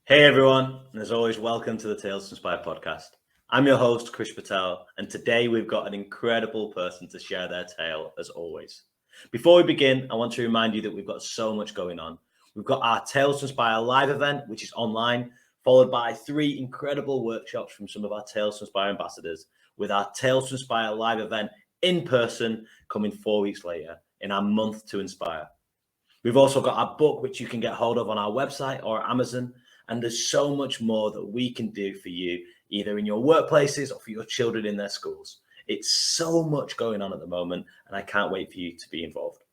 Hey everyone, and as always, welcome to the Tales to Inspire podcast. I'm your host, Krish Patel, and today we've got an incredible person to share their tale, as always. Before we begin, I want to remind you that we've got so much going on. We've got our Tales to Inspire live event, which is online, followed by 3 incredible workshops from some of our Tales to Inspire ambassadors, with our Tales to Inspire live event in person coming 4 weeks later in our Month to Inspire. We've also got our book, which you can get hold of on our website or Amazon. And there's so much more that we can do for you, either in your workplaces or for your children in their schools. It's so much going on at the moment, and I can't wait for you to be involved.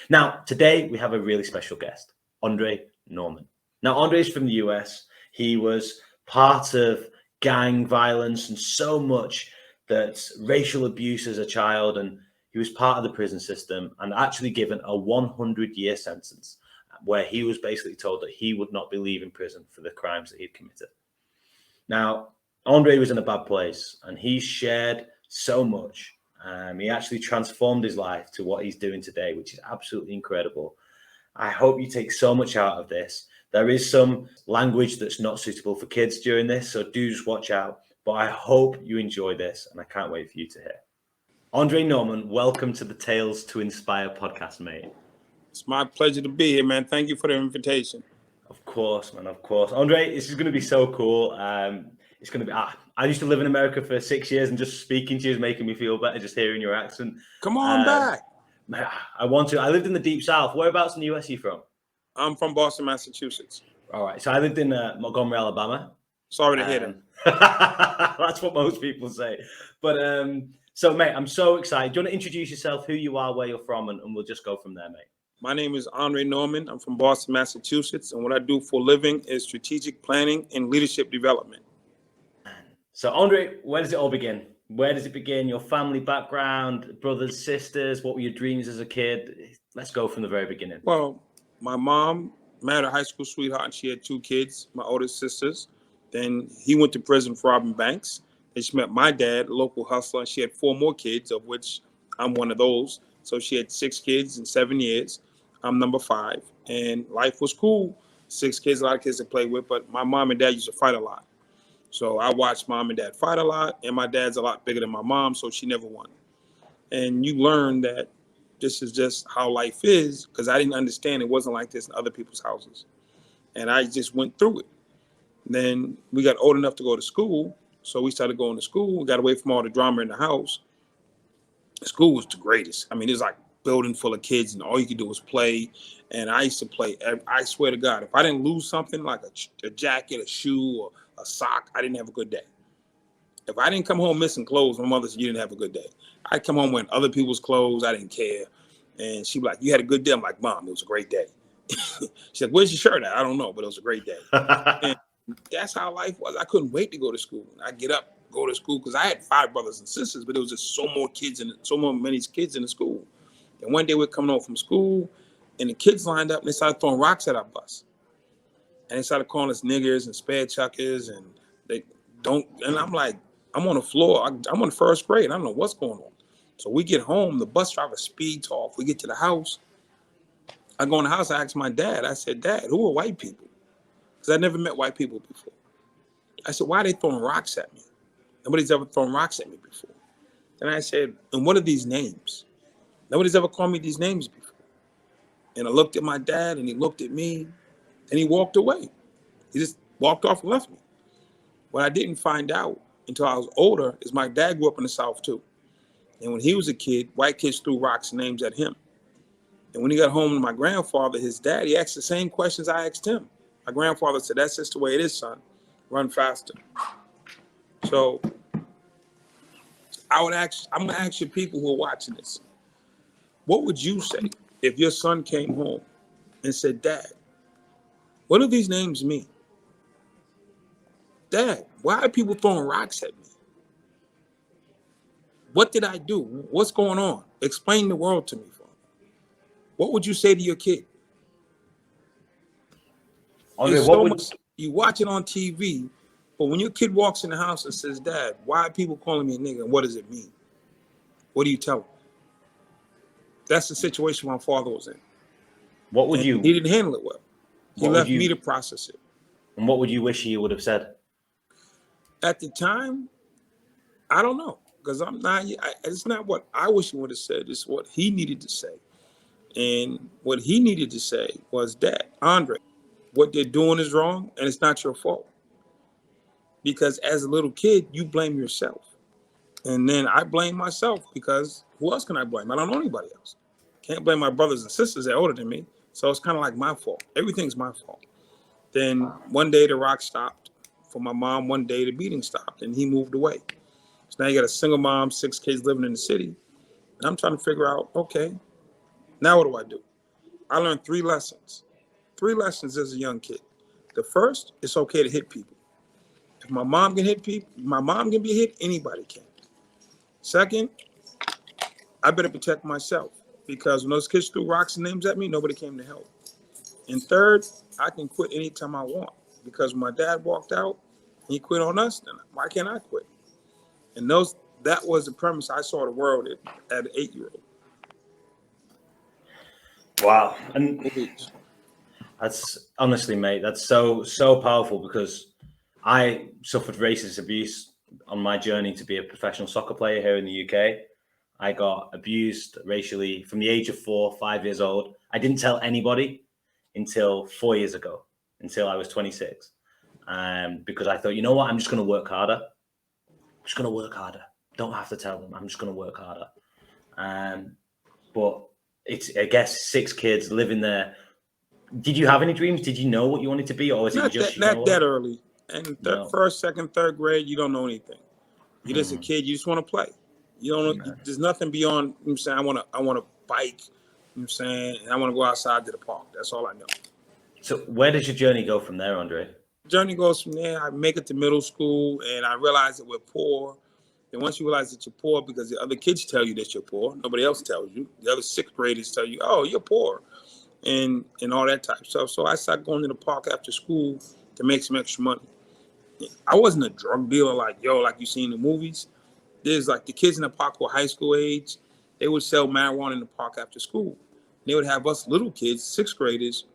Now, today we have a really special guest, Andre Norman. Now, Andre is from the US. He was part of gang violence and so much that racial abuse as a child, and he was part of the prison system and actually given a 100-year sentence, where he was basically told that he would not be leaving prison for the crimes that he'd committed. Now, Andre was in a bad place and he shared so much. He actually transformed his life to what he's doing today, which is absolutely incredible. I hope you take so much out of this. There is some language that's not suitable for kids during this, so do just watch out. But I hope you enjoy this, and I can't wait for you to hear. Andre Norman, welcome to the Tales to Inspire podcast, mate. It's my pleasure to be here, man. Thank you for the invitation. Of course, man. Of course. Andre, this is going to be so cool. It's going to be, I used to live in America for 6 years, and just speaking to you is making me feel better, just hearing your accent. Come on back. I want to. I lived in the deep south. Whereabouts in the US are you from? I'm from Boston, Massachusetts. All right. So I lived in Montgomery, Alabama. Sorry to hear that. That's what most people say. But so, mate, I'm so excited. Do you want to introduce yourself, who you are, where you're from, and we'll just go from there, mate? My name is Andre Norman. I'm from Boston, Massachusetts, and what I do for a living is strategic planning and leadership development. So, Andre, where does it all begin? Where does it begin? Your family background, brothers, sisters, what were your dreams as a kid? Let's go from the very beginning. Well, my mom married a high school sweetheart, and she had 2 kids, my oldest sisters. Then he went to prison for robbing banks. Then she met my dad, a local hustler, and she had 4 more kids, of which I'm one of those. So she had 6 kids in 7 years. I'm number 5, and life was cool. 6 kids, a lot of kids to play with, but my mom and dad used to fight a lot. So I watched mom and dad fight a lot, and my dad's a lot bigger than my mom, so she never won. And you learn that this is just how life is, because I didn't understand it wasn't like this in other people's houses. And I just went through it. Then we got old enough to go to school, so we started going to school. We got away from all the drama in the house. School was the greatest. I mean, it was like building full of kids, and all you could do was play. And I used to play. I swear to God, if I didn't lose something like a jacket, a shoe, or a sock, I didn't have a good day. If I didn't come home missing clothes, my mother said, you didn't have a good day. I'd come home wearing other people's clothes. I didn't care. And she'd be like, you had a good day? I'm like, Mom, it was a great day. She's like, where's your shirt at? I don't know, but it was a great day. And that's how life was. I couldn't wait to go to school. I'd get up, go to school, because I had 5 brothers and sisters, but there was just so many kids in the school. And one day we're coming home from school, and the kids lined up and they started throwing rocks at our bus. And they started calling us niggers and spare chuckers, and and I'm like, I'm on the floor. I'm on the 1st grade. I don't know what's going on. So we get home, the bus driver speeds off. We get to the house. I go in the house, I asked my dad, I said, Dad, who are white people? Because I never met white people before. I said, why are they throwing rocks at me? Nobody's ever thrown rocks at me before. And I said, and what are these names? Nobody's ever called me these names before. And I looked at my dad, and he looked at me, and he walked away. He just walked off and left me. What I didn't find out until I was older is my dad grew up in the South too. And when he was a kid, white kids threw rocks and names at him. And when he got home to my grandfather, his dad, he asked the same questions I asked him. My grandfather said, that's just the way it is, son. Run faster. So I'm going to ask you people who are watching this. What would you say if your son came home and said, Dad, what do these names mean? Dad, why are people throwing rocks at me? What did I do? What's going on? Explain the world to me, Father. What would you say to your kid? You watch it on TV, but when your kid walks in the house and says, Dad, why are people calling me a nigga? And what does it mean? What do you tell him? That's the situation my father was in. What would you? He didn't handle it well. He left me to process it. And what would you wish he would have said? At the time, I don't know, because it's not what I wish he would have said. It's what he needed to say. And what he needed to say was that, Andre, what they're doing is wrong, and it's not your fault. Because as a little kid, you blame yourself. And then I blame myself, because who else can I blame? I don't know anybody else. Can't blame my brothers and sisters that are older than me. So it's kind of like my fault. Everything's my fault. Then one day the rock stopped for my mom. One day the beating stopped, and he moved away. So now you got a single mom, 6 kids living in the city. And I'm trying to figure out, okay, now what do? I learned 3 lessons. 3 lessons as a young kid. The first, it's okay to hit people. If my mom can hit people, my mom can be hit, anybody can. Second, I better protect myself, because when those kids threw rocks and names at me, nobody came to help. And third, I can quit anytime I want, because when my dad walked out and he quit on us, then why can't I quit? And that was the premise I saw the world at an 8-year-old. Wow. And that's honestly, mate, that's so powerful, because I suffered racist abuse on my journey to be a professional soccer player here in the UK. I got abused racially from the age of 4, 5 years old. I didn't tell anybody until 4 years ago, until I was 26. Because I thought, you know what, I'm just going to work harder. I'm just going to work harder. Don't have to tell them. I'm just going to work harder. But it's, I guess, 6 kids living there. Did you have any dreams? Did you know what you wanted to be? Or was it just not that early? And first, second, third grade, you don't know anything. You're just a kid. You just want to play. You don't know. There's nothing beyond. You know what I'm saying, I want to bike. You know what I'm saying, and I want to go outside to the park. That's all I know. So where does your journey go from there, Andre? Journey goes from there. I make it to middle school, and I realize that we're poor. And once you realize that you're poor, because the other kids tell you that you're poor, nobody else tells you. The other 6th graders tell you, "Oh, you're poor," and all that type of stuff. So I started going to the park after school to make some extra money. I wasn't a drug dealer like you see in the movies. There's like the kids in the park were high school age. They would sell marijuana in the park after school. They would have us little kids, 6th graders.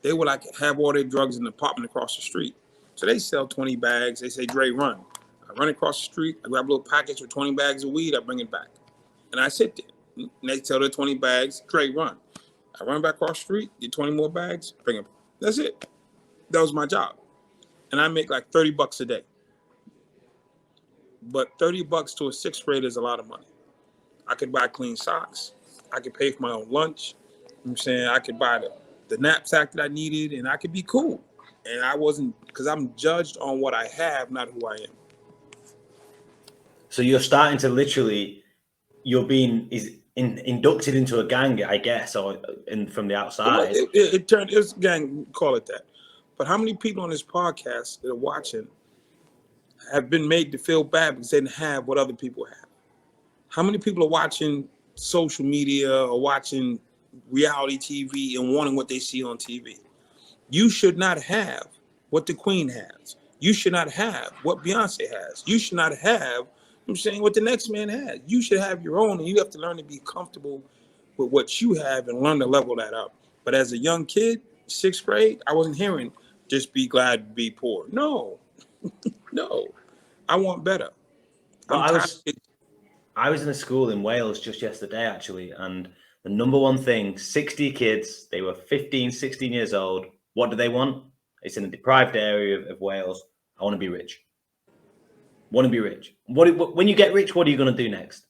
They would like have all their drugs in the apartment across the street. So they sell 20 bags. They say, "Dre, run." I run across the street. I grab a little package with 20 bags of weed. I bring it back. And I sit there. And they sell their 20 bags. "Dre, run." I run back across the street, get 20 more bags, bring it back. That's it. That was my job. And I make like $30 a day. But $30 to a 6th grader is a lot of money. I could buy clean socks. I could pay for my own lunch. You know what I'm saying, I could buy the knapsack that I needed, and I could be cool. And I wasn't, because I'm judged on what I have, not who I am. So you're starting to literally, you're being inducted into a gang, I guess, or from the outside. It turned, it's gang, call it that. But how many people on this podcast that are watching have been made to feel bad because they didn't have what other people have? How many people are watching social media or watching reality TV and wanting what they see on TV? You should not have what the Queen has. You should not have what Beyonce has. You should not have, I'm saying, what the next man has. You should have your own, and you have to learn to be comfortable with what you have and learn to level that up. But as a young kid, 6th grade, I wasn't hearing just be glad to be poor. No, no, I want better. Well, I was in a school in Wales just yesterday, actually, and the number one thing, 60 kids, they were 15, 16 years old. What do they want? It's in a deprived area of Wales. I want to be rich. Want to be rich. When you get rich, what are you going to do next?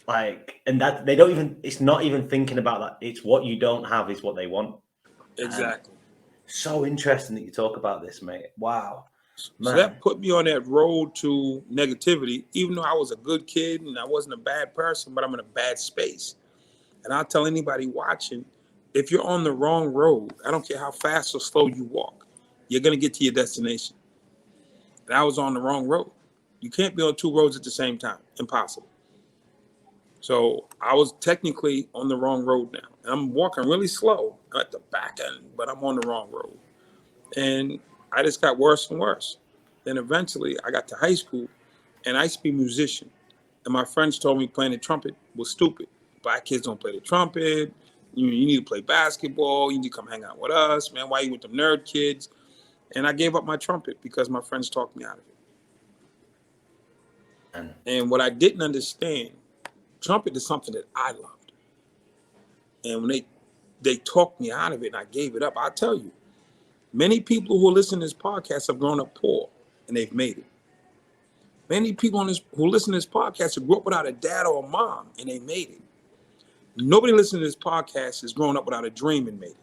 Like, and that they don't even, it's not even thinking about that. It's what you don't have is what they want. Exactly. So interesting that you talk about this, mate. Wow. So that put me on that road to negativity, even though I was a good kid and I wasn't a bad person, but I'm in a bad space. And I'll tell anybody watching, if you're on the wrong road, I don't care how fast or slow you walk, you're going to get to your destination. And I was on the wrong road. You can't be on 2 roads at the same time. Impossible. So I was technically on the wrong road now. And I'm walking really slow at the back end, but I'm on the wrong road. And I just got worse and worse. Then eventually I got to high school and I used to be a musician. And my friends told me playing the trumpet was stupid. Black kids don't play the trumpet. You need to play basketball. You need to come hang out with us, man. Why you with them nerd kids? And I gave up my trumpet because my friends talked me out of it. And what I didn't understand, trumpet is something that I loved. And when they talked me out of it and I gave it up, I'll tell you, many people who listen to this podcast have grown up poor and they've made it. Many people who listen to this podcast have grew up without a dad or a mom and they made it. Nobody listening to this podcast has grown up without a dream and made it.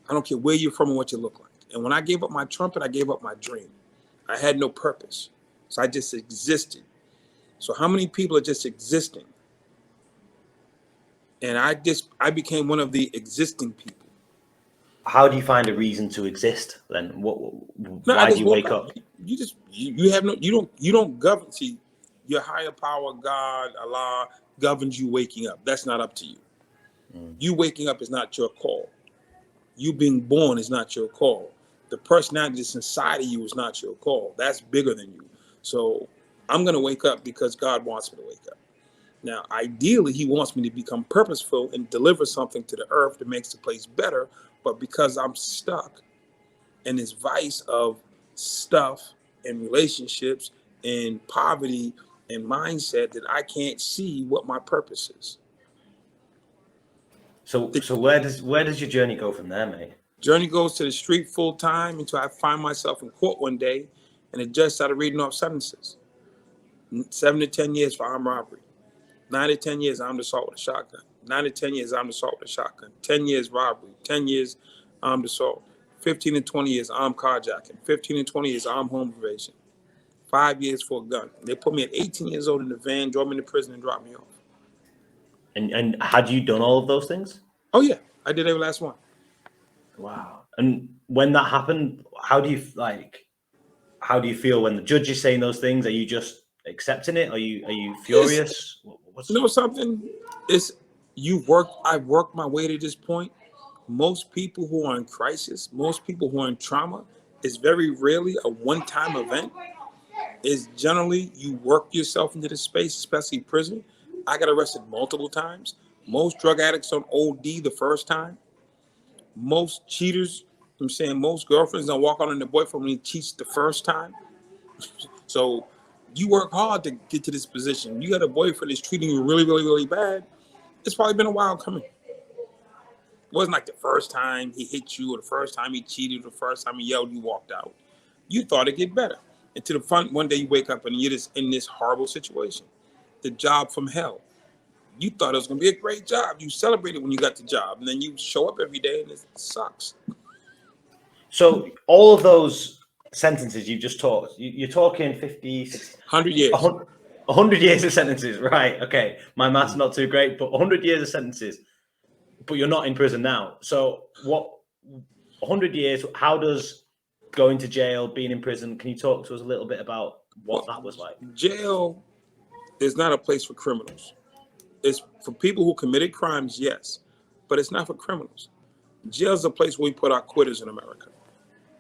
I don't care where you're from and what you look like. And when I gave up my trumpet, I gave up my dream. I had no purpose. So I just existed. So how many people are just existing? And I became one of the existing people. How do you find a reason to exist then? Why do you wake up? You don't govern. See, your higher power, God, Allah, governs you waking up. That's not up to you. You waking up is not your call. You being born is not your call. The personality that's inside of you is not your call. That's bigger than you. So I'm going to wake up because God wants me to wake up. Now, ideally, he wants me to become purposeful and deliver something to the earth that makes the place better. But because I'm stuck in this vice of stuff and relationships and poverty and mindset, that I can't see what my purpose is. So where does your journey go from there, mate? Journey goes to the street full time until I find myself in court one day and the judge started reading off sentences. 7 to 10 years for armed robbery. 9 to 10 years armed assault with a shotgun. 9 to 10 years armed assault with a shotgun. 10 years robbery. 10 years armed assault. 15 to 20 years armed carjacking. 15 to 20 years armed home invasion. 5 years for a gun. They put me at 18 years old in the van, drove me to prison, and dropped me off. And had you done all of those things? Oh yeah, I did every last one. Wow. And when that happened, how do you feel when the judge is saying those things? Are you just accepting it? Are you furious? You know something? I've worked my way to this point. Most people who are in crisis, most people who are in trauma, is very rarely a one-time event. It's generally you work yourself into the space, especially prison. I got arrested multiple times. Most drug addicts don't OD the first time. Most cheaters, most girlfriends don't walk out on their boyfriend when he cheats the first time. So you work hard to get to this position. You got a boyfriend that's treating you really, really, really bad. It's probably been a while coming. It wasn't like the first time he hit you or the first time he cheated or the first time he yelled, you walked out. You thought it'd get better. Until one day you wake up and you're just in this horrible situation. The job from hell. You thought it was going to be a great job. You celebrated when you got the job. And then you show up every day and it sucks. So all of those sentences you just talked, you're talking 50, 60, 100 years. 100 years of sentences, right? Okay. My math's not too great, but 100 years of sentences. But you're not in prison now. So 100 years, how does going to jail, being in prison, can you talk to us a little bit about what that was like? Jail is not a place for criminals. It's for people who committed crimes, yes, but it's not for criminals. Jail is a place where we put our quitters in America.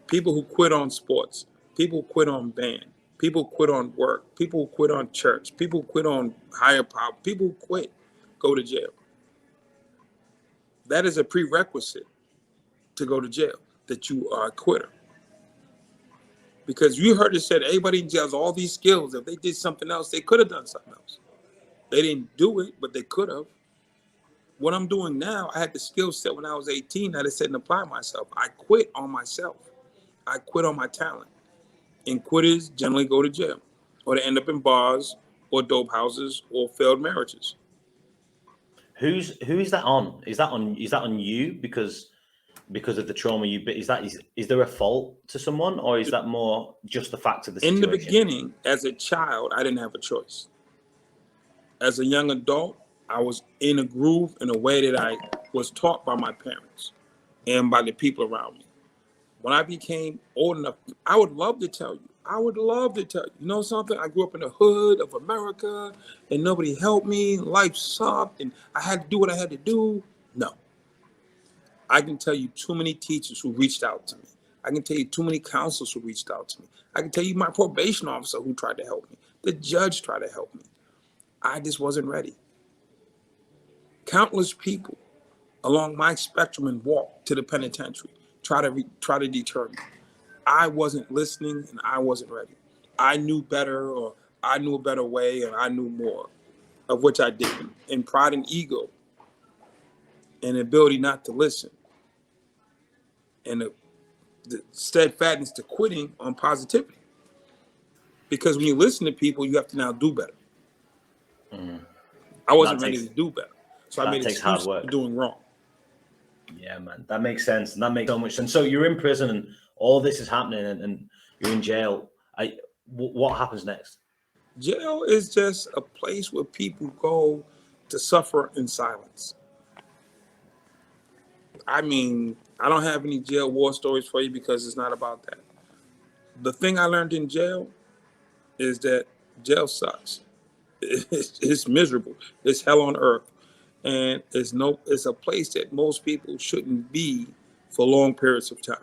People who quit on sports, people who quit on band, people who quit on work, people who quit on church, people who quit on higher power, people who quit go to jail. That is a prerequisite to go to jail, that you are a quitter. Because you heard it said everybody in jail has all these skills. If they did something else, they could have done something else. They didn't do it, but they could have. What I'm doing now, I had the skill set when I was 18. I just said and apply myself. I quit on myself. I quit on my talent. And quitters generally go to jail, or they end up in bars, or dope houses, or failed marriages. Who is that on? Is that on you because of the trauma is there a fault to someone, or is that more just the fact of the situation? In the beginning, as a child, I didn't have a choice. As a young adult, I was in a groove in a way that I was taught by my parents and by the people around me. When I became old enough, I would love to tell you. You know something? I grew up in the hood of America and nobody helped me. Life sucked and I had to do what I had to do. No. I can tell you too many teachers who reached out to me. I can tell you too many counselors who reached out to me. I can tell you my probation officer who tried to help me. The judge tried to help me. I just wasn't ready. Countless people along my spectrum and walk to the penitentiary try to deter me. I wasn't listening and I wasn't ready. I knew better, or I knew a better way, and I knew more, of which I didn't. And pride and ego and the ability not to listen, and the steadfastness to quitting on positivity. Because when you listen to people, you have to now do better. I wasn't ready to do better. So I made excuses for doing wrong. Yeah, man, that makes sense. And that makes so much sense. So you're in prison and all this is happening and you're in jail. What happens next? Jail is just a place where people go to suffer in silence. I mean, I don't have any jail war stories for you because it's not about that. The thing I learned in jail is that jail sucks. It's miserable. It's hell on earth. And it's a place that most people shouldn't be for long periods of time.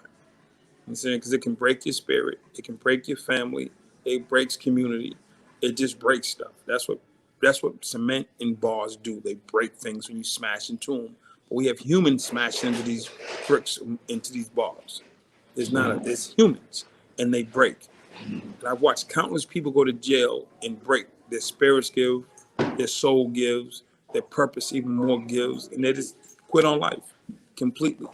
I'm saying, because it can break your spirit, it can break your family, it breaks community, it just breaks stuff. That's what cement and bars do. They break things when you smash into them. But we have humans smashing into these bricks, into these bars. It's humans, and they break. And I've watched countless people go to jail and break. Their spirits give, their soul gives, their purpose even more gives, and they just quit on life completely.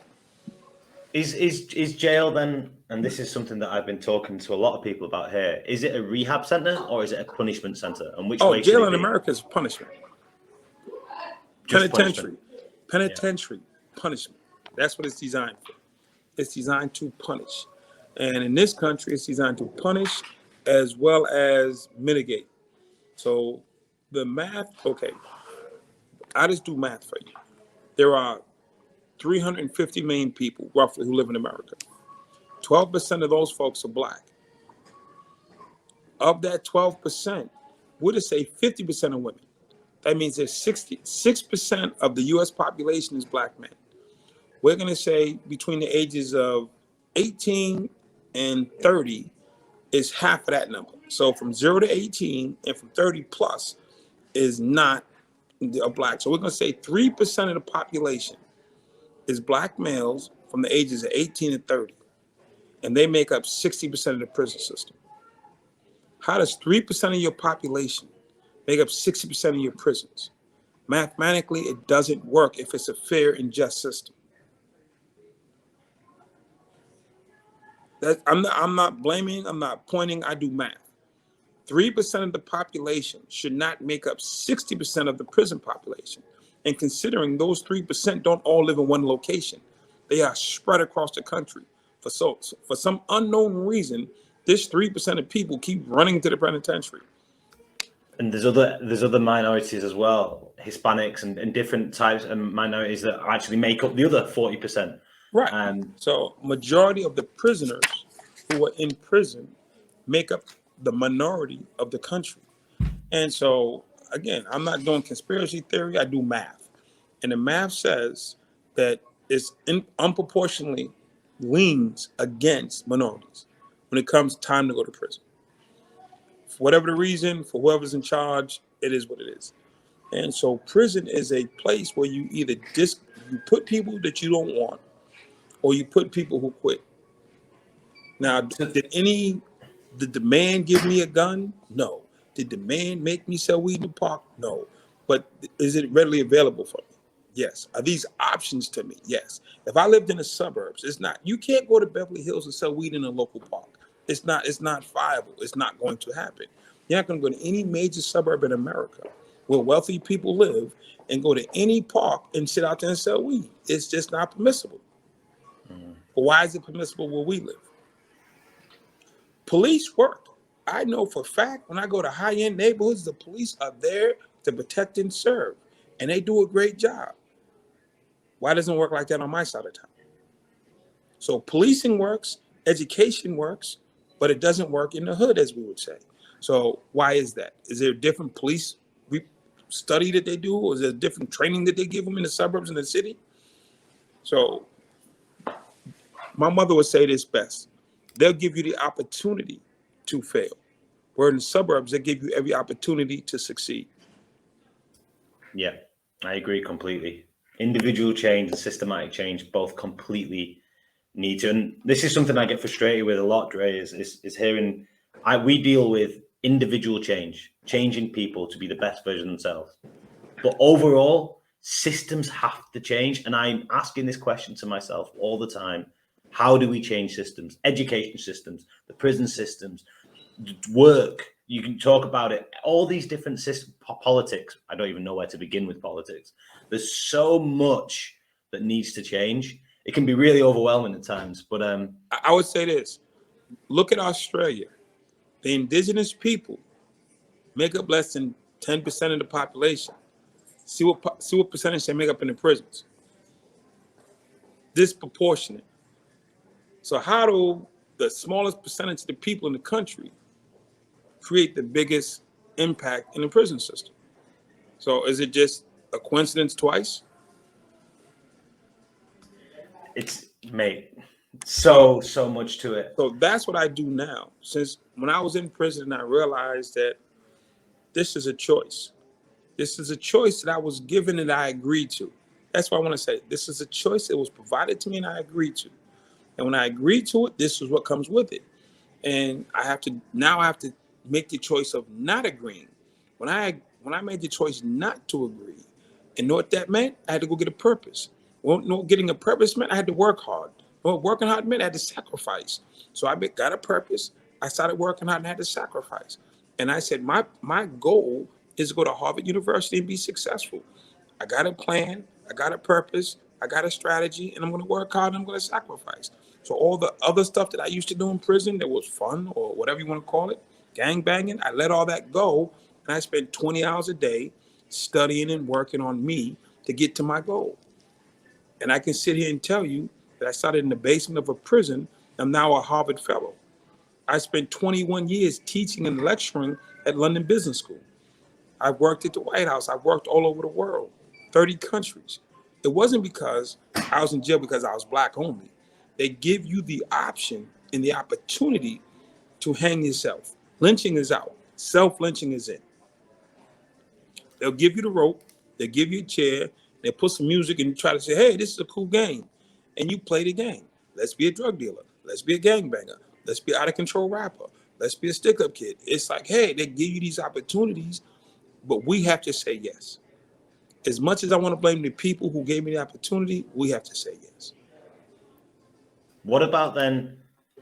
Is jail then, and this is something that I've been talking to a lot of people about here, is it a rehab center or is it a punishment center? And which way jail should it in be? America is punishment. Just Penitentiary punishment. That's what it's designed for. It's designed to punish. And in this country, it's designed to punish as well as mitigate. So the math, okay, I just do math for you. There are 350 million people roughly who live in America. 12% of those folks are black. Of that 12%, we'll just say 50% of women. That means there's 66% of the US population is black men. We're going to say between the ages of 18 and 30 is half of that number. So from 0 to 18 and from 30 plus is not black. So we're going to say 3% of the population is black males from the ages of 18 and 30. And they make up 60% of the prison system. How does 3% of your population make up 60% of your prisons? Mathematically, it doesn't work if it's a fair and just system. I'm not blaming, I'm not pointing, I do math. 3% of the population should not make up 60% of the prison population. And considering those 3% don't all live in one location, they are spread across the country. For some unknown reason, this 3% of people keep running to the penitentiary. And there's other minorities as well, Hispanics and different types of minorities that actually make up the other 40%. Right. So majority of the prisoners who are in prison make up the minority of the country. And so, again, I'm not doing conspiracy theory, I do math. And the math says that it's unproportionately leans against minorities when it comes time to go to prison. For whatever the reason, for whoever's in charge, it is what it is. And so prison is a place where you either you put people that you don't want, or you put people who quit. Now, did the man give me a gun? No. Did the man make me sell weed in the park? No. But is it readily available for me? Yes. Are these options to me? Yes. If I lived in the suburbs, it's not. You can't go to Beverly Hills and sell weed in a local park. It's not viable. It's not going to happen. You're not going to go to any major suburb in America where wealthy people live and go to any park and sit out there and sell weed. It's just not permissible. But why is it permissible where we live? Police work. I know for a fact when I go to high-end neighborhoods, the police are there to protect and serve, and they do a great job. Why doesn't it work like that on my side of town? So policing works, education works, but it doesn't work in the hood, as we would say. So why is that? Is there a different police study that they do, or is there a different training that they give them in the suburbs and the city? So my mother would say this best. They'll give you the opportunity to fail. Where in the suburbs, they give you every opportunity to succeed. Yeah, I agree completely. Individual change and systematic change both completely need to. And this is something I get frustrated with a lot, Dre, is hearing we deal with individual change, changing people to be the best version of themselves. But overall, systems have to change. And I'm asking this question to myself all the time. How do we change systems? Education systems, the prison systems, work. You can talk about it. All these different systems, politics. I don't even know where to begin with politics. There's so much that needs to change. It can be really overwhelming at times. But I would say this. Look at Australia. The indigenous people make up less than 10% of the population. See what percentage they make up in the prisons. Disproportionate. So how do the smallest percentage of the people in the country create the biggest impact in the prison system? So is it just a coincidence twice? It's, mate, so much to it. So that's what I do now. Since when I was in prison, I realized that this is a choice. This is a choice that I was given and I agreed to. That's what I want to say. This is a choice that was provided to me and I agreed to. And when I agreed to it, this is what comes with it. And I have to make the choice of not agreeing. When I made the choice not to agree, and know what that meant? I had to go get a purpose. Well, no, getting a purpose meant I had to work hard. Well, working hard meant I had to sacrifice. So I got a purpose. I started working hard and had to sacrifice. And I said, my goal is to go to Harvard University and be successful. I got a plan. I got a purpose. I got a strategy, and I'm going to work hard and I'm going to sacrifice. So all the other stuff that I used to do in prison that was fun or whatever you want to call it, gang banging, I let all that go. And I spent 20 hours a day studying and working on me to get to my goal. And I can sit here and tell you that I started in the basement of a prison. I'm now a Harvard fellow. I spent 21 years teaching and lecturing at London Business School. I worked at the White House. I worked all over the world, 30 countries. It wasn't because I was in jail because I was black only. They give you the option and the opportunity to hang yourself. Lynching is out. Self-lynching is in. They'll give you the rope. They'll give you a chair. They'll put some music and try to say, hey, this is a cool game. And you play the game. Let's be a drug dealer. Let's be a gangbanger. Let's be out of control rapper. Let's be a stick-up kid. It's like, hey, they give you these opportunities, but we have to say yes. As much as I want to blame the people who gave me the opportunity, we have to say yes. What about then,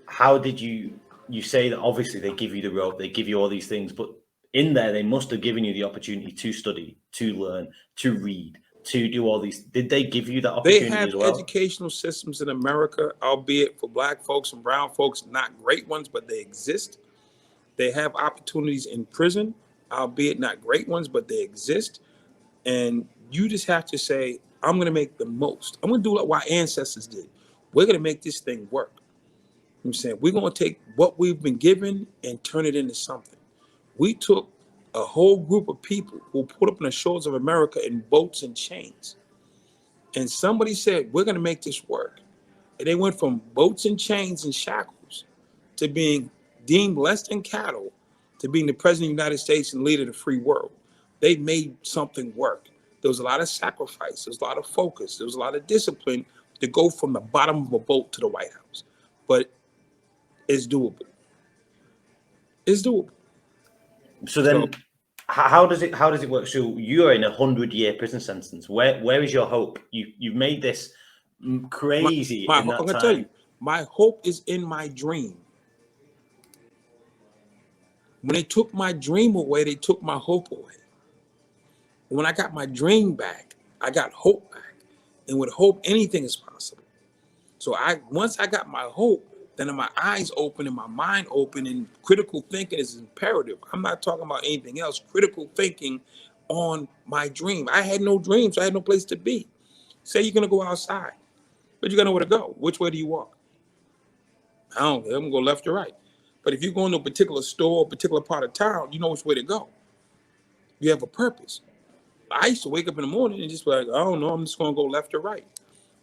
how did you say that obviously they give you the rope, they give you all these things, but in there, they must have given you the opportunity to study, to learn, to read, to do all these. Did they give you that opportunity as well? They have educational systems in America, albeit for black folks and brown folks, not great ones, but they exist. They have opportunities in prison, albeit not great ones, but they exist. And you just have to say, I'm going to make the most. I'm going to do what our ancestors did. We're going to make this thing work. I'm saying we're going to take what we've been given and turn it into something. We took a whole group of people who put up on the shores of America in boats and chains. And somebody said, we're going to make this work. And they went from boats and chains and shackles to being deemed less than cattle to being the president of the United States and leader of the free world. They made something work. There was a lot of sacrifice. There was a lot of focus. There was a lot of discipline to go from the bottom of a boat to the White House. But it's doable. It's doable. So then, how does it work? So you are in 100-year prison sentence. Where is your hope? You've made this crazy. I'm gonna tell you, my hope is in my dream. When they took my dream away, they took my hope away. When I got my dream back, I got hope back. And with hope, anything is possible. So once I got my hope, then my eyes open and my mind open, and critical thinking is imperative. I'm not talking about anything else. Critical thinking on my dream. I had no dreams. So I had no place to be. Say you're going to go outside, but you got nowhere to go. Which way do you walk? I don't know. I'm going to go left or right. But if you go into a particular store, a particular part of town, you know which way to go. You have a purpose. I used to wake up in the morning and just be like, I don't know, I'm just going to go left or right.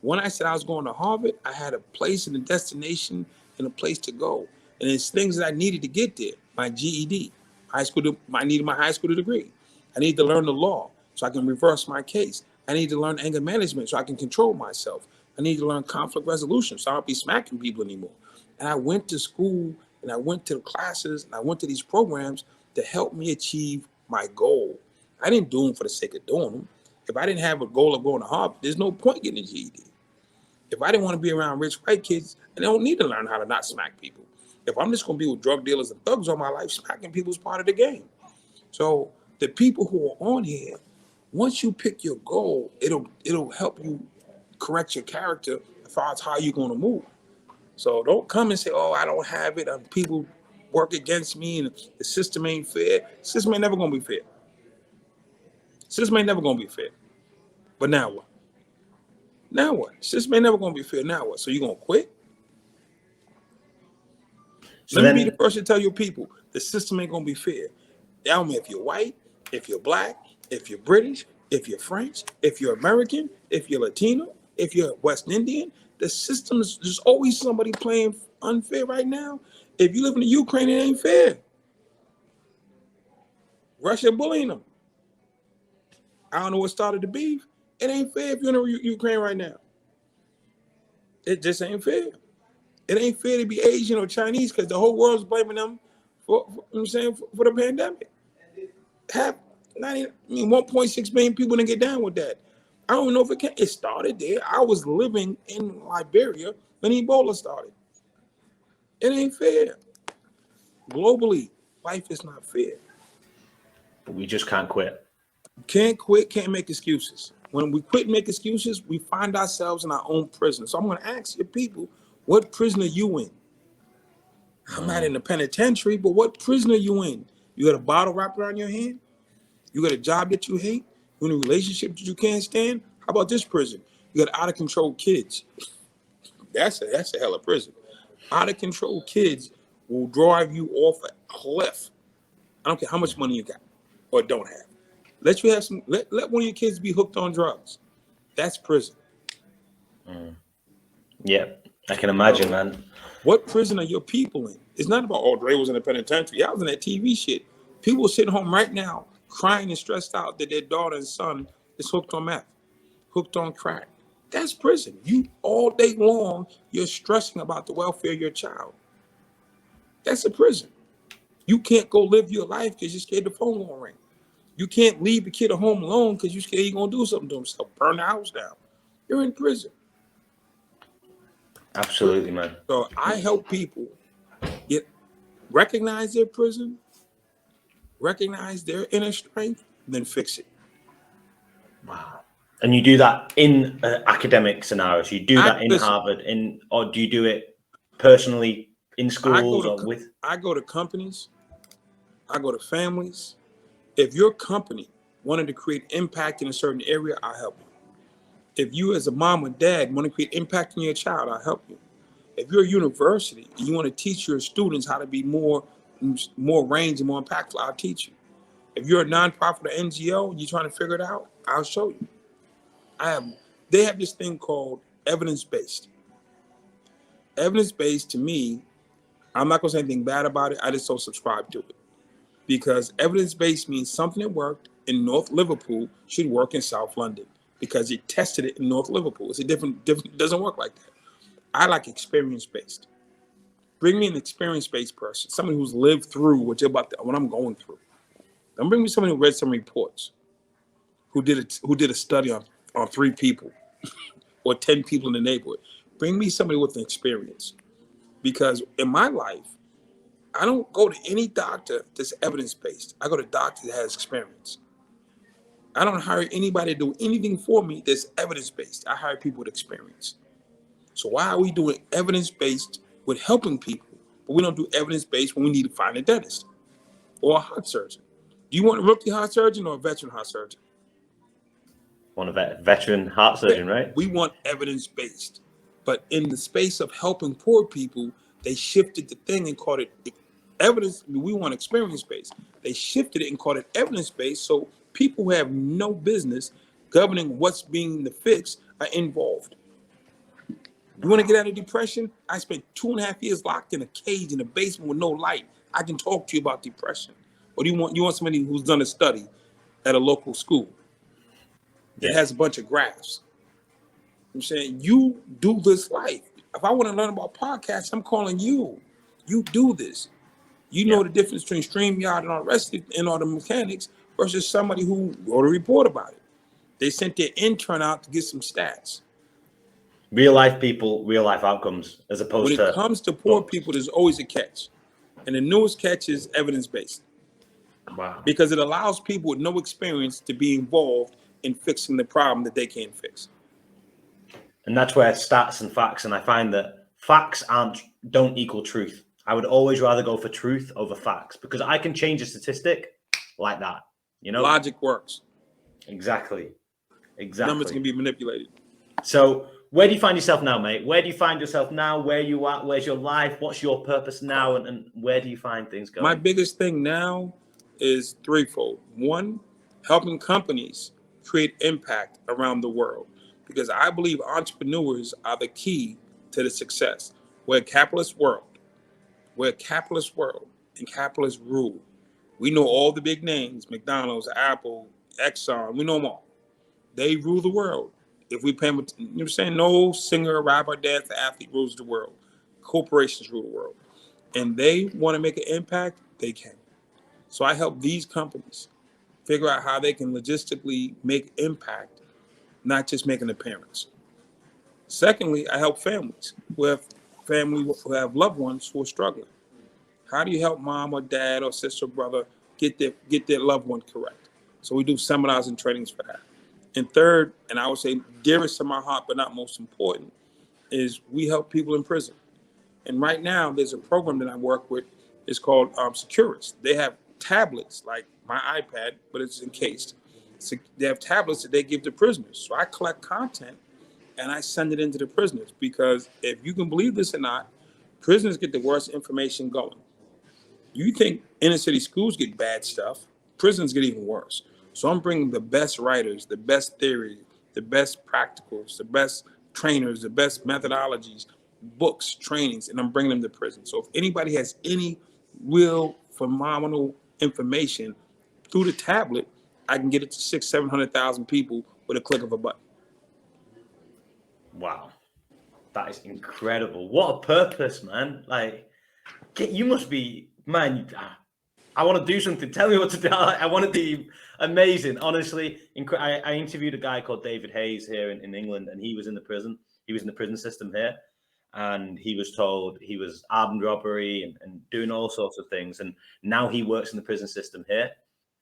When I said I was going to Harvard, I had a place and a destination and a place to go. And it's things that I needed to get there. My GED, I needed my high school degree. I need to learn the law so I can reverse my case. I need to learn anger management so I can control myself. I need to learn conflict resolution so I don't be smacking people anymore. And I went to school and I went to classes and I went to these programs to help me achieve my goal. I didn't do them for the sake of doing them. If I didn't have a goal of going to Harvard, there's no point getting a GED. If I didn't want to be around rich white kids, I don't need to learn how to not smack people. If I'm just going to be with drug dealers and thugs all my life, smacking people is part of the game. So the people who are on here, once you pick your goal, it'll help you correct your character as far as how you're going to move. So don't come and say, oh, I don't have it, and people work against me, and the system ain't fair. The system ain't never going to be fair. The system ain't never going to be fair. But now what? Now what? The system ain't never going to be fair. Now what? So you going to quit? So Let me be the person to tell your people, the system ain't going to be fair. I don't care if you're white, if you're black, if you're British, if you're French, if you're American, if you're Latino, if you're West Indian, the system is, there's always somebody playing unfair right now. If you live in the Ukraine, it ain't fair. Russia bullying them. I don't know what started the beef. It ain't fair if you're in Ukraine right now. It just ain't fair. It ain't fair to be Asian or Chinese because the whole world's blaming them for the pandemic. 1.6 million people didn't get down with that. I don't know if it can. It started there. I was living in Liberia when Ebola started. It ain't fair. Globally, life is not fair. But we just can't quit. Can't quit, can't make excuses. When we quit and make excuses, we find ourselves in our own prison. So I'm going to ask your people, what prison are you in? I'm not in the penitentiary, but what prison are you in? You got a bottle wrapped around your hand? You got a job that you hate? You in a relationship that you can't stand? How about this prison? You got out of control kids. That's a hell of prison. Out of control kids will drive you off a cliff. I don't care how much money you got or don't have. Let one of your kids be hooked on drugs. That's prison. Yeah, I can imagine, man. What prison are your people in? It's not about, oh, Dre was in the penitentiary. I was in that TV shit. People are sitting home right now crying and stressed out that their daughter and son is hooked on meth, hooked on crack. That's prison. You all day long, you're stressing about the welfare of your child. That's a prison. You can't go live your life because you're scared the phone won't ring. You can't leave the kid at home alone because you're scared he's going to do something to himself, burn the house down. You're in prison. Absolutely, man. So I help people recognize their prison, recognize their inner strength, then fix it. Wow. And you do that in academic scenarios. You do that in Harvard, or do you do it personally in schools or with? I go to companies. I go to families. If your company wanted to create impact in a certain area, I'll help you. If you as a mom or dad want to create impact in your child, I'll help you. If you're a university and you want to teach your students how to be more range and more impactful, I'll teach you. If you're a nonprofit or NGO and you're trying to figure it out, I'll show you. They have this thing called evidence-based. Evidence-based, to me, I'm not going to say anything bad about it. I just don't subscribe to it. Because evidence-based means something that worked in North Liverpool should work in South London because it tested it in North Liverpool. It's a different, it doesn't work like that. I like experience-based. Bring me an experience-based person, someone who's lived through what I'm going through. Don't bring me someone who read some reports, who did a study on 3 people or 10 people in the neighborhood. Bring me somebody with an experience. Because in my life, I don't go to any doctor that's evidence-based. I go to doctor that has experience. I don't hire anybody to do anything for me that's evidence-based. I hire people with experience. So why are we doing evidence-based with helping people, but we don't do evidence-based when we need to find a dentist or a heart surgeon? Do you want a rookie heart surgeon or a veteran heart surgeon? Want a veteran heart surgeon, right? We want evidence-based. But in the space of helping poor people, they shifted the thing and called it evidence. We want experience-based. They shifted it and called it evidence-based. So people who have no business governing what's being the fix are involved. You want to get out of depression? I spent 2.5 years locked in a cage in a basement with no light. I can talk to you about depression. Or do you want somebody who's done a study at a local school? It has a bunch of graphs. I'm saying you do this life. If I want to learn about podcasts, I'm calling you. You do this. You Yeah. know the difference between StreamYard and all the rest of it, and all the mechanics versus somebody who wrote a report about it. They sent their intern out to get some stats. Real life people, real life outcomes, as When opposed it to comes to poor books. people, there's always a catch. And the newest catch is evidence-based Wow. because it allows people with no experience to be involved in fixing the problem that they can't fix. And that's where stats and facts, and I find that facts don't equal truth. I would always rather go for truth over facts because I can change a statistic like that. Logic works. Exactly. Numbers can be manipulated. So where do you find yourself now, mate? Where do you find yourself now? Where are you at? Where's your life? What's your purpose now? And where do you find things going? My biggest thing now is threefold. One, helping companies create impact around the world because I believe entrepreneurs are the key to the success. We're a capitalist world. We're a capitalist world and capitalists rule. We know all the big names, McDonald's, Apple, Exxon, we know them all. They rule the world. If we pay them, you know what I'm saying? No singer, rapper, dancer, athlete rules the world. Corporations rule the world. And they want to make an impact, they can. So I help these companies figure out how they can logistically make impact, not just make an appearance. Secondly, I help families who have loved ones who are struggling. How do you help mom or dad or sister or brother get their loved one correct? So we do seminars and trainings for that. And third, and I would say dearest to my heart, but not most important, is we help people in prison. And right now, there's a program that I work with. It's called Securus. They have tablets like my iPad, but it's encased. So they have tablets that they give to prisoners. So I collect content and I send it into the prisoners because if you can believe this or not, prisoners get the worst information going. You think inner city schools get bad stuff, prisons get even worse. So I'm bringing the best writers, the best theory, the best practicals, the best trainers, the best methodologies, books, trainings, and I'm bringing them to prison. So if anybody has any real phenomenal information through the tablet, I can get it to 700,000 people with a click of a button. Wow. That is incredible. What a purpose, man. Like, you must be, man, I want to do something. Tell me what to do. I want to be amazing. Honestly, I interviewed a guy called David Hayes here in England, and he was in the prison. He was in the prison system here. And he was told he was armed robbery and doing all sorts of things. And now he works in the prison system here.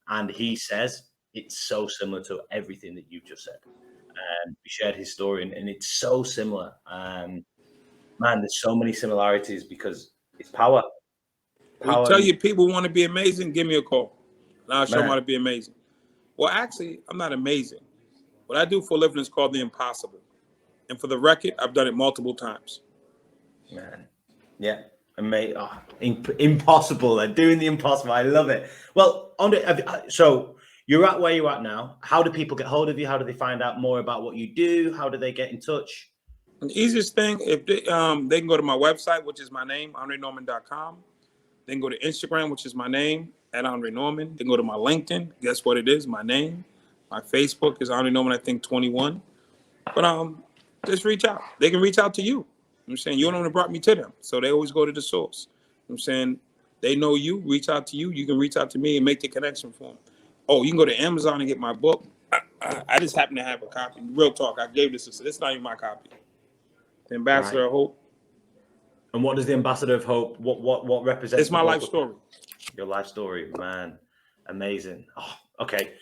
And he says it's so similar to everything that you've just said. He shared his story, and it's so similar. Man, there's so many similarities because it's power. We tell you people want to be amazing, give me a call. And I'll show them how to be amazing. Well, actually, I'm not amazing. What I do for a living is called the impossible. And for the record, I've done it multiple times. Man, yeah, amazing. Oh, impossible. They're doing the impossible. I love it. Well, so you're at where you're at now. How do people get hold of you? How do they find out more about what you do? How do they get in touch? The easiest thing, if they can go to my website, which is my name, AndreNorman.com. They can go to Instagram, which is my name, at Andre Norman. They can go to my LinkedIn. Guess what it is? My name. My Facebook is Andre Norman, I think 21. But just reach out. They can reach out to you. I'm saying you're the one that brought me to them. So they always go to the source. I'm saying they know you, reach out to you. You can reach out to me and make the connection for them. Oh, you can go to Amazon and get my book. I just happen to have a copy. Real talk. I gave this. It's not even my copy. The Ambassador of Hope. And what does the Ambassador of Hope? What represents? It's my life story. Your life story, man. Amazing. Oh, okay.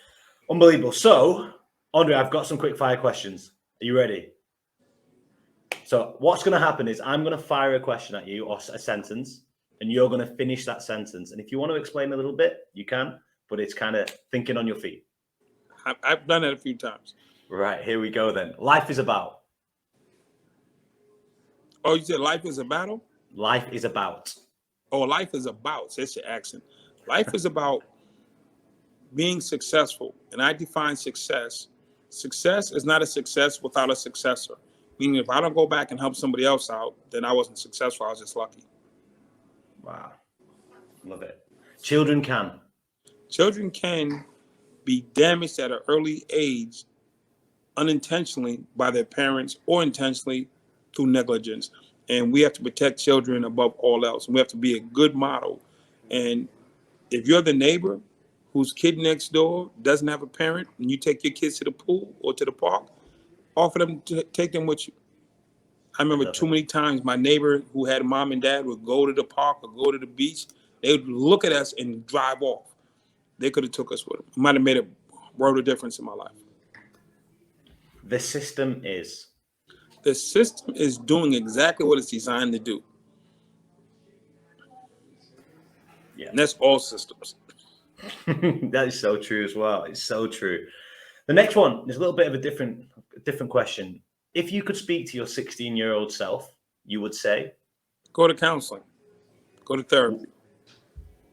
Unbelievable. So, Andre, I've got some quick fire questions. Are you ready? So what's going to happen is I'm going to fire a question at you or a sentence, and you're going to finish that sentence. And if you want to explain a little bit, you can, but it's kind of thinking on your feet. I've done that a few times. Right, here we go then. Life is about. Oh, you said life is a battle? Life is about. Oh, life is about. That's your accent. Life is about being successful. And I define success. Success is not a success without a successor. Meaning if I don't go back and help somebody else out, then I wasn't successful. I was just lucky. Wow. Love it. Children can be damaged at an early age unintentionally by their parents or intentionally through negligence. And we have to protect children above all else. And we have to be a good model. And if you're the neighbor whose kid next door doesn't have a parent and you take your kids to the pool or to the park, offer them to take them with you. I remember too many times my neighbor who had mom and dad would go to the park or go to the beach. They would look at us and drive off. They could have took us with them. It might have made a world of difference in my life. The system is doing exactly what it's designed to do. Yeah. And that's all systems. That is so true as well. It's so true. The next one is a little bit of a different question. If you could speak to your 16-year-old self, you would say? Go to counseling. Go to therapy.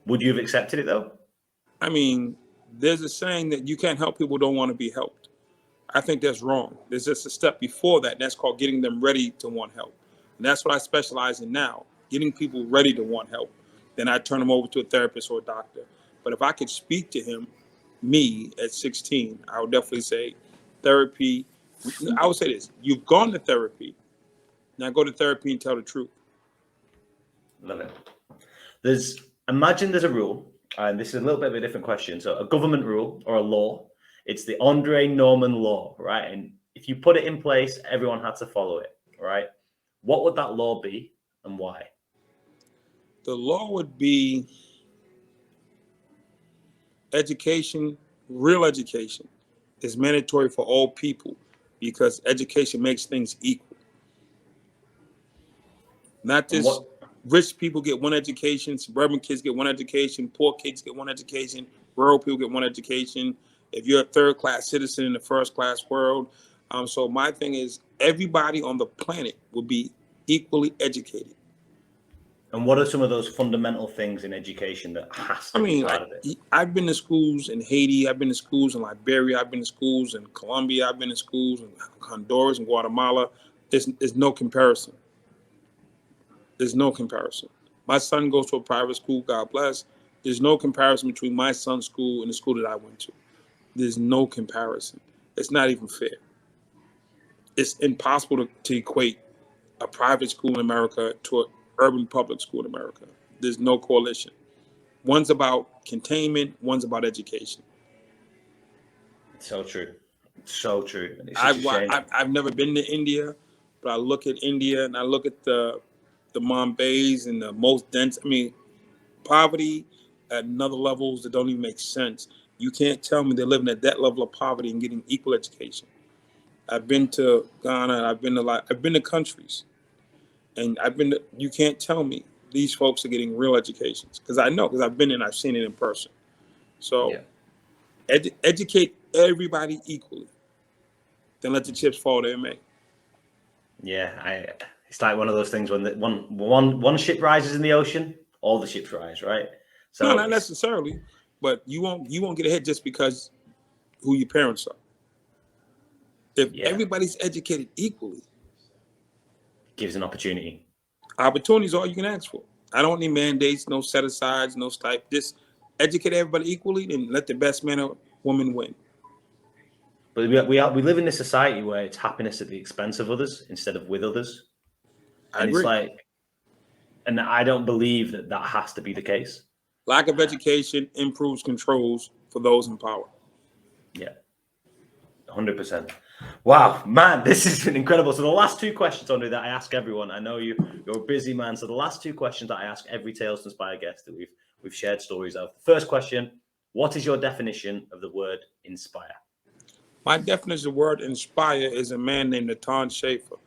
Would you have accepted it though? I mean, there's a saying that you can't help people who don't want to be helped. I think that's wrong. There's just a step before that. And that's called getting them ready to want help. And that's what I specialize in now, getting people ready to want help. Then I turn them over to a therapist or a doctor. But if I could speak to him, me at 16, I would definitely say therapy. I would say this: you've gone to therapy. Now go to therapy and tell the truth. Love it. Imagine there's a rule, and this is a little bit of a different question. So a government rule or a law, it's the Andre Norman law, right? And if you put it in place, everyone had to follow it, right? What would that law be and why? The law would be education, real education is mandatory for all people because education makes things equal. Not just rich people get one education, suburban kids get one education, poor kids get one education, rural people get one education. If you're a third-class citizen in the first-class world. So my thing is everybody on the planet will be equally educated. And what are some of those fundamental things in education that has to be part of it? I've been to schools in Haiti. I've been to schools in Liberia. I've been to schools in Colombia. I've been to schools in Honduras and Guatemala. There's no comparison. There's no comparison. My son goes to a private school, God bless. There's no comparison between my son's school and the school that I went to. There's no comparison. It's not even fair. It's impossible to equate a private school in America to an urban public school in America. There's no correlation. One's about containment, one's about education. So true. So true. I've never been to India, but I look at India and I look at the Bombays and the most dense, poverty at another levels that don't even make sense. You can't tell me they're living at that level of poverty and getting equal education. I've been to Ghana, I've been to countries. And you can't tell me these folks are getting real educations because I've been and I've seen it in person. So educate everybody equally. Then let the chips fall where they may. Yeah, it's like one of those things when one ship rises in the ocean, all the ships rise, right? So no, not necessarily, but you won't get ahead just because who your parents are. If everybody's educated equally, gives an opportunity. Opportunity is all you can ask for. I don't need mandates, no set asides, no type. Just educate everybody equally and let the best man or woman win. But we live in this society where it's happiness at the expense of others instead of with others. And I agree. And I don't believe that has to be the case. Lack of education improves controls for those in power. Yeah, 100%. Wow, man, this has been incredible. So the last two questions, Andre, that I ask everyone, I know you're a busy man. So the last two questions that I ask every Tales to Inspire guest that we've shared stories of. First question, what is your definition of the word inspire? My definition of the word inspire is a man named Natan Schaefer.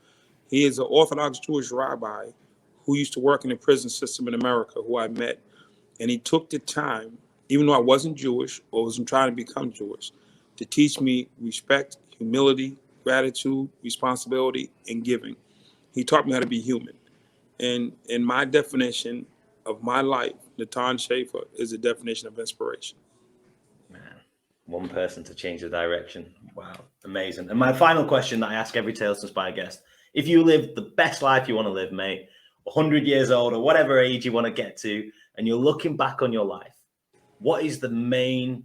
He is an Orthodox Jewish rabbi who used to work in the prison system in America, who I met. And he took the time, even though I wasn't Jewish or wasn't trying to become Jewish, to teach me respect, humility, gratitude, responsibility, and giving. He taught me how to be human. And in my definition of my life, Natan Schaefer is a definition of inspiration. Man, one person to change the direction. Wow, amazing. And my final question that I ask every Tales to Inspire guest, if you live the best life you want to live, mate, 100 years old or whatever age you want to get to, and you're looking back on your life, what is the main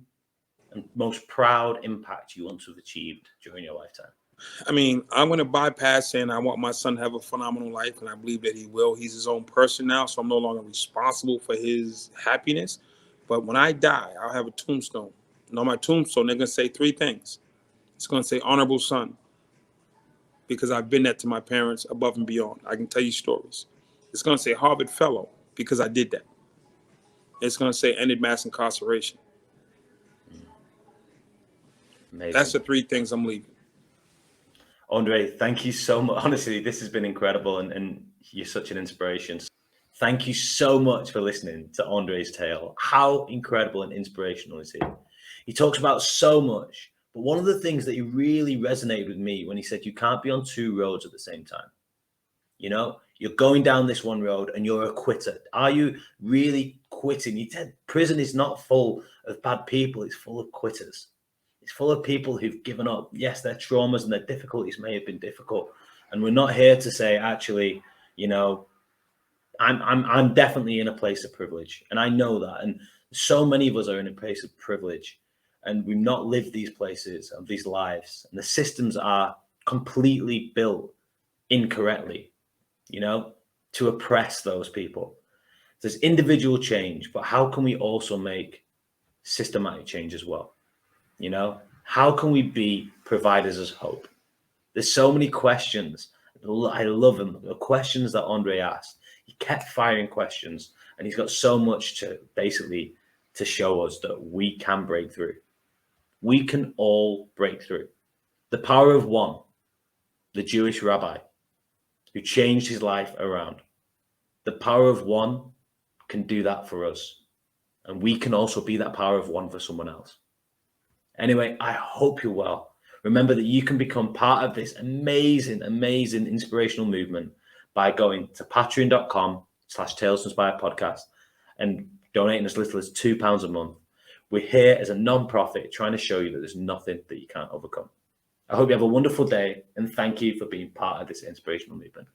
and most proud impact you want to have achieved during your lifetime? I mean, I'm going to bypass saying I want my son to have a phenomenal life, and I believe that he will. He's his own person now, so I'm no longer responsible for his happiness. But when I die, I'll have a tombstone. And on my tombstone, they're going to say three things. It's going to say honorable son, because I've been that to my parents above and beyond. I can tell you stories. It's going to say Harvard fellow, because I did that. It's going to say ended mass incarceration. Amazing. That's the three things I'm leaving. Andre, thank you so much. Honestly, this has been incredible, and you're such an inspiration. Thank you so much for listening to Andre's tale. How incredible and inspirational is he? He talks about so much, but one of the things that he really resonated with me when he said you can't be on two roads at the same time. You know, you're going down this one road and you're a quitter. Are you really quitting? He said prison is not full of bad people. It's full of quitters. It's full of people who've given up. Yes, their traumas and their difficulties may have been difficult. And we're not here to say, actually, you know, I'm definitely in a place of privilege. And I know that. And so many of us are in a place of privilege. And we've not lived these places and these lives. And the systems are completely built incorrectly, you know, to oppress those people. There's individual change, but how can we also make systematic change as well? You know, how can we be providers of hope? There's so many questions. I love them. The questions that Andre asked. He kept firing questions, and he's got so much to basically to show us that we can break through. We can all break through. The power of one, the Jewish rabbi who changed his life around. The power of one can do that for us. And we can also be that power of one for someone else. Anyway, I hope you're well. Remember that you can become part of this amazing, amazing inspirational movement by going to patreon.com/Tales to Inspire podcast and donating as little as £2 a month. We're here as a non-profit trying to show you that there's nothing that you can't overcome. I hope you have a wonderful day, and thank you for being part of this inspirational movement.